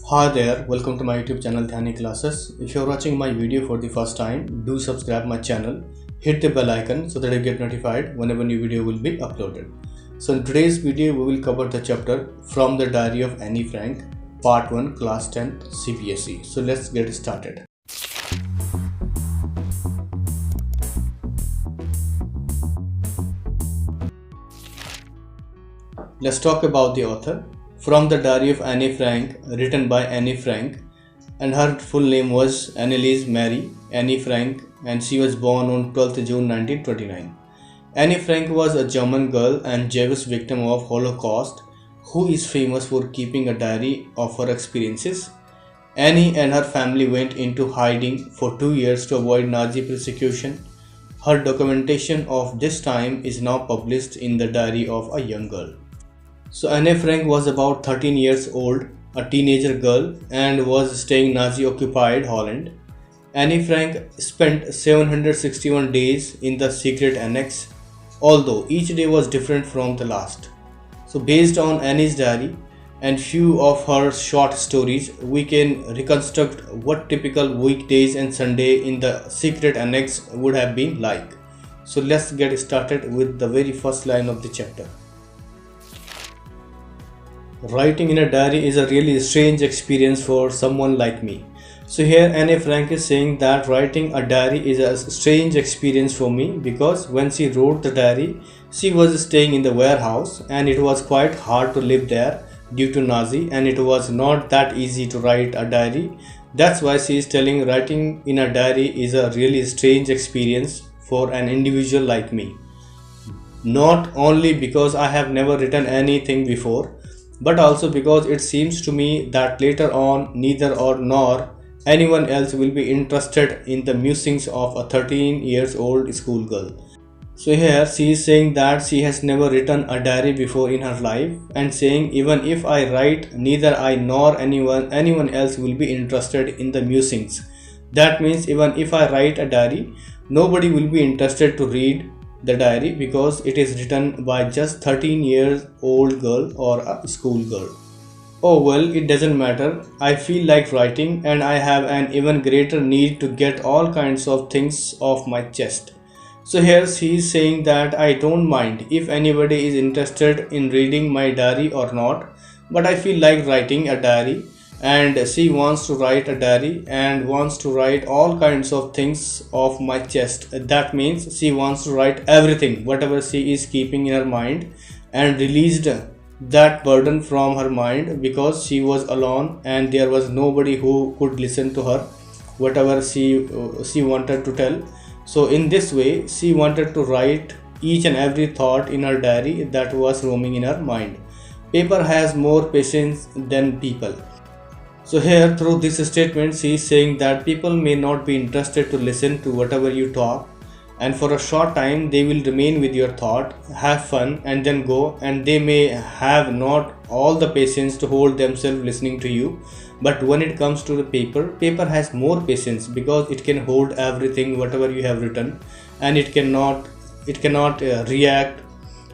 Hi there, welcome to my YouTube channel Dhyani classes. If you are watching my video for the first time, do subscribe my channel, hit the bell icon so that you get notified whenever new video will be uploaded. So in today's video we will cover the chapter From the Diary of Anne Frank, Part 1, Class 10th CBSE. So let's get started. Let's talk about the author. From the Diary of Anne Frank, written by Anne Frank, and her full name was Anneliese Mary Anne Frank, and she was born on 12th June 1929. Anne Frank was a German girl and Jewish victim of Holocaust who is famous for keeping a diary of her experiences. Annie and her family went into hiding for 2 years to avoid Nazi persecution. Her documentation of this time is now published in the Diary of a Young Girl. So Anne Frank was about 13 years old, a teenager girl, and was staying Nazi-occupied Holland. Anne Frank spent 761 days in the secret annex, although each day was different from the last. So based on Annie's diary and few of her short stories, we can reconstruct what typical weekdays and Sunday in the secret annex would have been like. So let's get started with the very first line of the chapter. Writing in a diary is a really strange experience for someone like me. So here Anne Frank is saying that writing a diary is a strange experience for me because when she wrote the diary, she was staying in the warehouse and it was quite hard to live there due to Nazi, and it was not that easy to write a diary. That's why she is telling writing in a diary is a really strange experience for an individual like me. Not only because I have never written anything before, but also because it seems to me that later on neither or nor anyone else will be interested in the musings of a 13 years old schoolgirl. So here she is saying that she has never written a diary before in her life, and saying even if I write, neither I nor anyone else will be interested in the musings. That means even if I write a diary, nobody will be interested to read the diary because it is written by just 13 years old girl or a school girl. Oh well, it doesn't matter. I feel like writing and I have an even greater need to get all kinds of things off my chest. So here she is saying that I don't mind if anybody is interested in reading my diary or not, but I feel like writing a diary, and she wants to write a diary and wants to write all kinds of things off my chest. That means she wants to write everything, whatever she is keeping in her mind, and released that burden from her mind because she was alone and there was nobody who could listen to her whatever she wanted to tell. So in this way she wanted to write each and every thought in her diary that was roaming in her mind. Paper has more patience than people. So here through this statement she is saying that people may not be interested to listen to whatever you talk, and for a short time they will remain with your thought, have fun and then go, and they may have not all the patience to hold themselves listening to you. But when it comes to the paper has more patience because it can hold everything whatever you have written, and it cannot react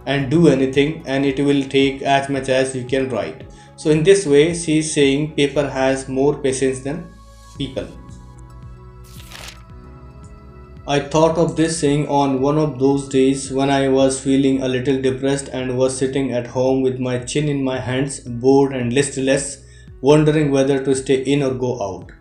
and do anything, and it will take as much as you can write. So in this way she is saying paper has more patience than people. I thought of this saying on one of those days when I was feeling a little depressed and was sitting at home with my chin in my hands, bored and listless, wondering whether to stay in or go out.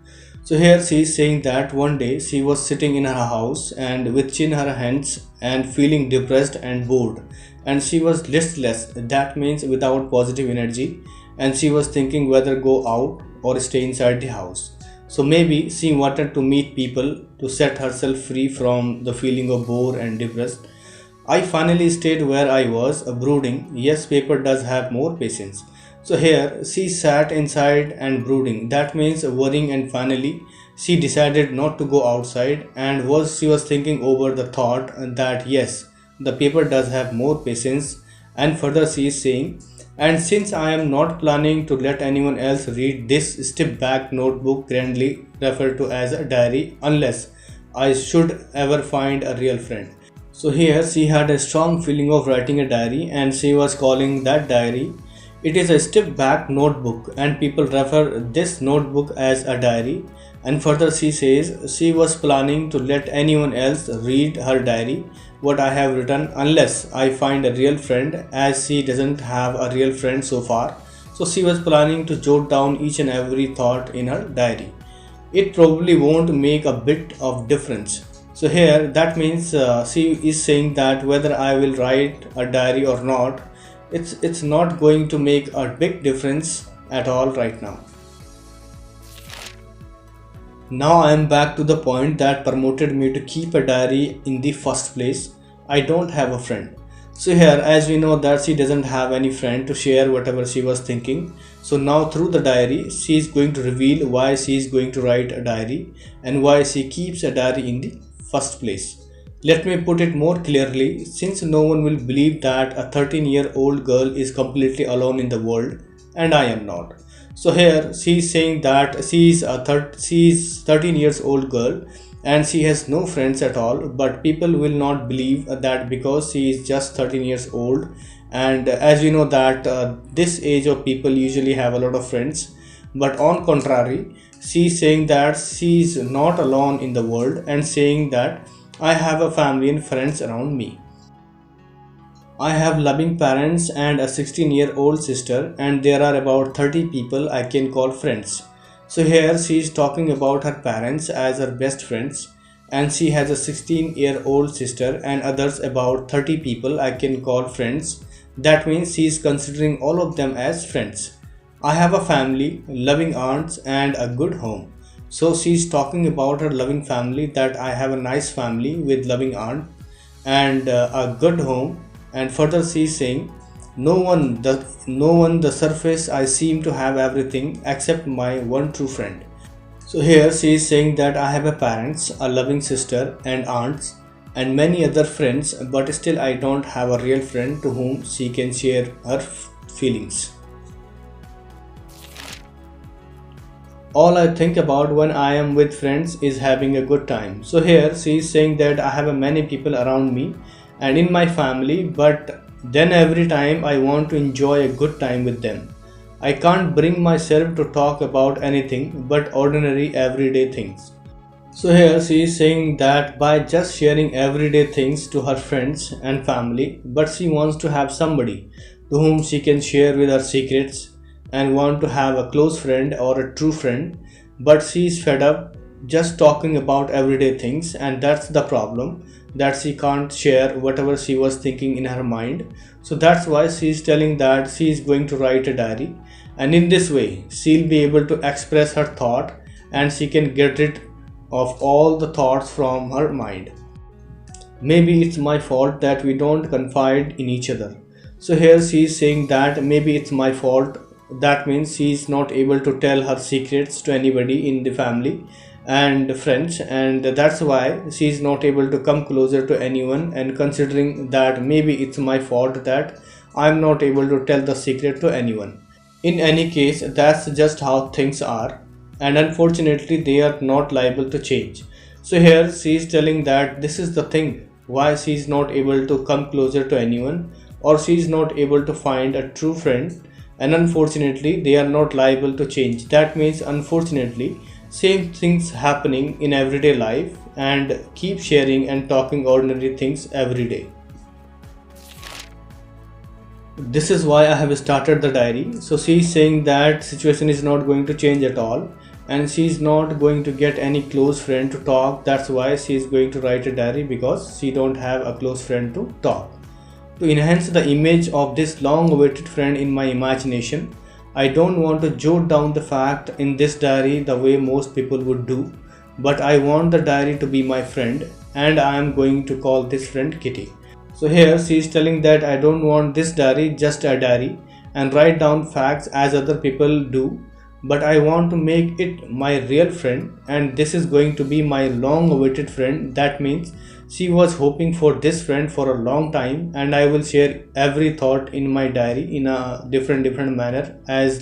So here she is saying that one day she was sitting in her house and with chin in her hands and feeling depressed and bored, and she was listless, that means without positive energy, and she was thinking whether go out or stay inside the house. So maybe she wanted to meet people to set herself free from the feeling of bored and depressed. I finally stayed where I was, brooding. Yes, paper does have more patience. So here she sat inside and brooding, that means worrying, and finally she decided not to go outside, and she was thinking over the thought that yes, the paper does have more patience. And further she is saying, and since I am not planning to let anyone else read this step-back notebook grandly referred to as a diary unless I should ever find a real friend. So here she had a strong feeling of writing a diary, and she was calling that diary It is a step back notebook, and people refer this notebook as a diary. And further, she says she was planning to let anyone else read her diary, what I have written, unless I find a real friend, as she doesn't have a real friend so far. So she was planning to jot down each and every thought in her diary. It probably won't make a bit of difference. So here that means she is saying that whether I will write a diary or not, it's not going to make a big difference at all right now. Now I am back to the point that promoted me to keep a diary in the first place. I don't have a friend. So here, as we know that she doesn't have any friend to share whatever she was thinking. So now through the diary, she is going to reveal why she is going to write a diary and why she keeps a diary in the first place. Let me put it more clearly, since no one will believe that a 13-year-old girl is completely alone in the world, and I am not. So here she is saying that she is 13 years old girl and she has no friends at all, but people will not believe that because she is just 13 years old. And as we know that this age of people usually have a lot of friends, but on contrary, she is saying that she is not alone in the world and saying that I have a family and friends around me. I have loving parents and a 16-year-old sister, and there are about 30 people I can call friends. So here she is talking about her parents as her best friends, and she has a 16-year-old sister and others about 30 people I can call friends. That means she is considering all of them as friends. I have a family, loving aunts, and a good home. So she is talking about her loving family, that I have a nice family with loving aunt and a good home. And further she is saying, no one the surface I seem to have everything except my one true friend. So here she is saying that I have a parents, a loving sister and aunts and many other friends, but still I don't have a real friend to whom she can share her feelings. All I think about when I am with friends is having a good time. So here she is saying that I have many people around me and in my family, but then every time I want to enjoy a good time with them. I can't bring myself to talk about anything but ordinary everyday things. So here she is saying that by just sharing everyday things to her friends and family, but she wants to have somebody to whom she can share with her secrets and want to have a close friend or a true friend, but she is fed up just talking about everyday things, and that's the problem, that she can't share whatever she was thinking in her mind. So that's why she is telling that she is going to write a diary, and in this way she'll be able to express her thought and she can get rid of all the thoughts from her mind. Maybe it's my fault that we don't confide in each other. So here she is saying that maybe it's my fault. That means she is not able to tell her secrets to anybody in the family and friends, and that's why she is not able to come closer to anyone, and considering that maybe it's my fault that I'm not able to tell the secret to anyone. In any case, that's just how things are, and unfortunately they are not liable to change. So here she is telling that this is the thing why she is not able to come closer to anyone, or she is not able to find a true friend, and unfortunately they are not liable to change. That means unfortunately same things happening in everyday life, and keep sharing and talking ordinary things every day. This is why I have started the diary. So she is saying that situation is not going to change at all, and she is not going to get any close friend to talk. That's why she is going to write a diary, because she don't have a close friend to talk. To enhance the image of this long awaited friend in my imagination, I don't want to jot down the fact in this diary the way most people would do, but I want the diary to be my friend, and I am going to call this friend Kitty. So here she is telling that I don't want this diary just a diary and write down facts as other people do, but I want to make it my real friend, and this is going to be my long awaited friend. That means she was hoping for this friend for a long time, and I will share every thought in my diary in a different manner, as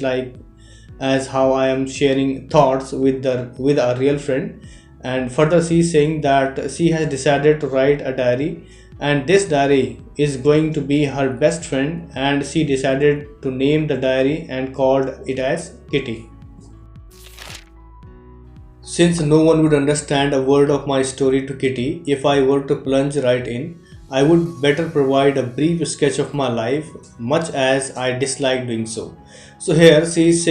how I am sharing thoughts with a real friend. And further she is saying that she has decided to write a diary and this diary is going to be her best friend, and she decided to name the diary and called it as Kitty. Since no one would understand a word of my story to Kitty if I were to plunge right in, I would better provide a brief sketch of my life, much as I dislike doing so. So here she's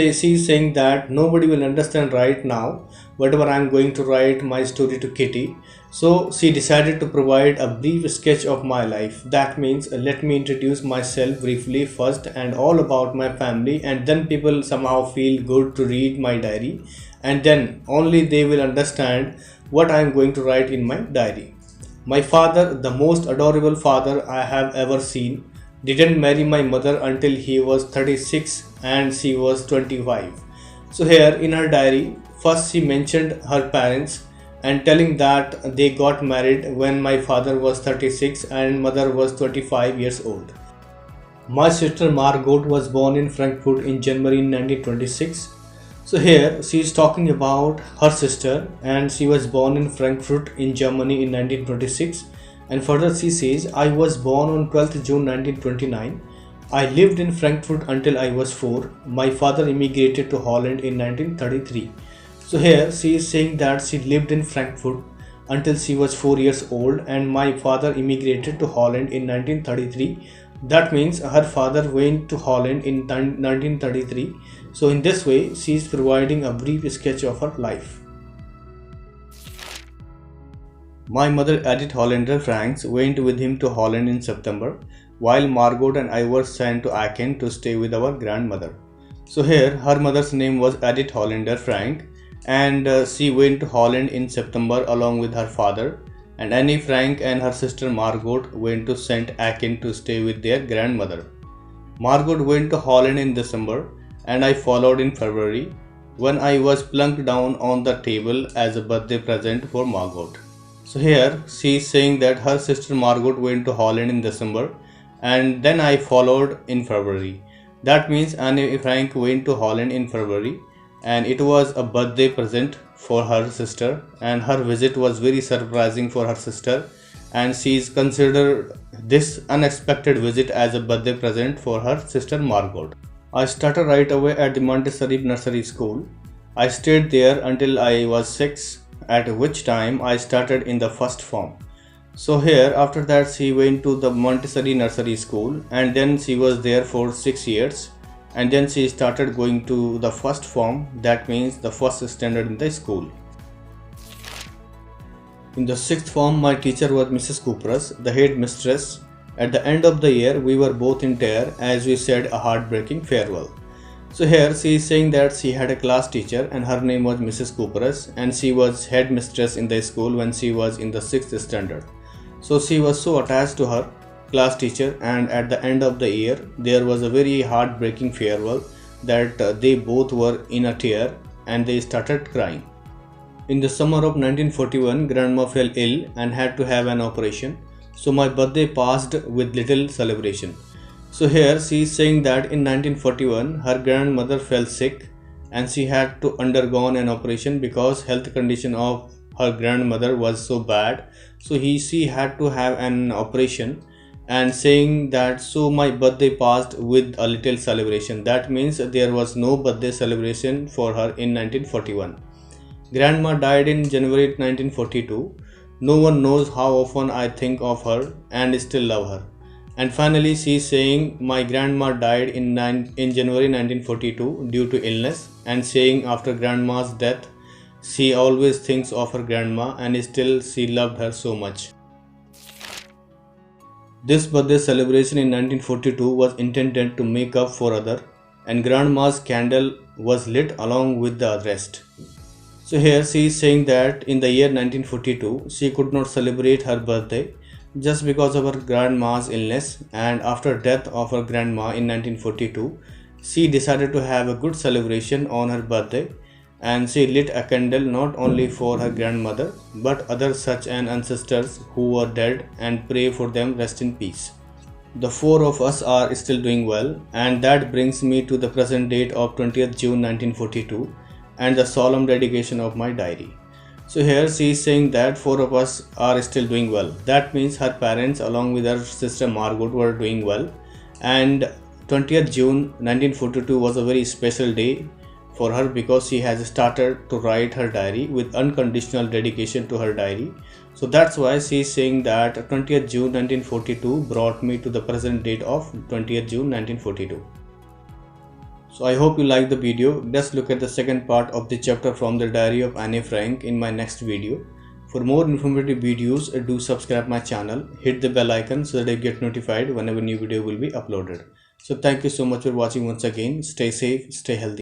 saying that nobody will understand right now whatever I am going to write my story to Kitty. So she decided to provide a brief sketch of my life. That means let me introduce myself briefly first and all about my family, and then people somehow feel good to read my diary, and then only they will understand what I am going to write in my diary. My father, the most adorable father I have ever seen, didn't marry my mother until he was 36 and she was 25. So here in her diary, first she mentioned her parents and telling that they got married when my father was 36 and mother was 25 years old. My sister Margot was born in Frankfurt in January 1926. So here she is talking about her sister, and she was born in Frankfurt in Germany in 1926, and further she says, I was born on 12th June 1929. I lived in Frankfurt until I was 4. My father immigrated to Holland in 1933. So here she is saying that she lived in Frankfurt until she was 4 years old, and my father immigrated to Holland in 1933. That means her father went to Holland in 1933. So in this way, she is providing a brief sketch of her life. My mother Edith Hollander Franks went with him to Holland in September, while Margot and I were sent to Aachen to stay with our grandmother. So here her mother's name was Edith Hollander Frank, and she went to Holland in September along with her father, and Annie Frank and her sister Margot went to St. Aachen to stay with their grandmother. Margot went to Holland in December, and I followed in February, when I was plunked down on the table as a birthday present for Margot. So here she is saying that her sister Margot went to Holland in December, and then I followed in February. That means Annie Frank went to Holland in February, and it was a birthday present for her sister, and her visit was very surprising for her sister, and she is considered this unexpected visit as a birthday present for her sister Margot. I started right away at the Montessori nursery school. I stayed there until I was 6, at which time I started in the first form. So here after that she went to the Montessori nursery school, and then she was there for 6 years, and then she started going to the first form, that means the first standard in the school. In the 6th form, my teacher was Mrs. Kupras, the head mistress. At the end of the year, we were both in tears as we said a heartbreaking farewell. So here she is saying that she had a class teacher and her name was Mrs. Kupras, and she was head mistress in the school when she was in the 6th standard. So she was so attached to her class teacher, and at the end of the year there was a very heartbreaking farewell that they both were in a tear and they started crying. In the summer of 1941, grandma fell ill and had to have an operation. So my birthday passed with little celebration. So here she is saying that in 1941 her grandmother fell sick and she had to undergo an operation because health condition of her grandmother was so bad. So she had to have an operation, and saying that so my birthday passed with a little celebration. That means there was no birthday celebration for her in 1941. Grandma died in January 1942. No one knows how often I think of her and still love her. And finally she is saying my grandma died in January 1942 due to illness, and saying after grandma's death she always thinks of her grandma and still she loved her so much. This birthday celebration in 1942 was intended to make up for other, and grandma's candle was lit along with the rest. So here she is saying that in the year 1942 she could not celebrate her birthday just because of her grandma's illness, and after death of her grandma in 1942 she decided to have a good celebration on her birthday, and she lit a candle not only for her grandmother but others such as ancestors who were dead, and pray for them rest in peace. The 4 of us are still doing well, and that brings me to the present date of 20th June 1942 and the solemn dedication of my diary. So here she is saying that four of us are still doing well. That means her parents along with her sister Margot were doing well. And 20th June 1942 was a very special day for her because she has started to write her diary with unconditional dedication to her diary. So that's why she is saying that 20th June 1942 brought me to the present date of 20th June 1942. So I hope you like the video. Let's look at the second part of the chapter from the diary of Anne Frank in my next video. For more informative videos, do subscribe my channel, hit the bell icon so that you get notified whenever new video will be uploaded. So thank you so much for watching once again. Stay safe, stay healthy.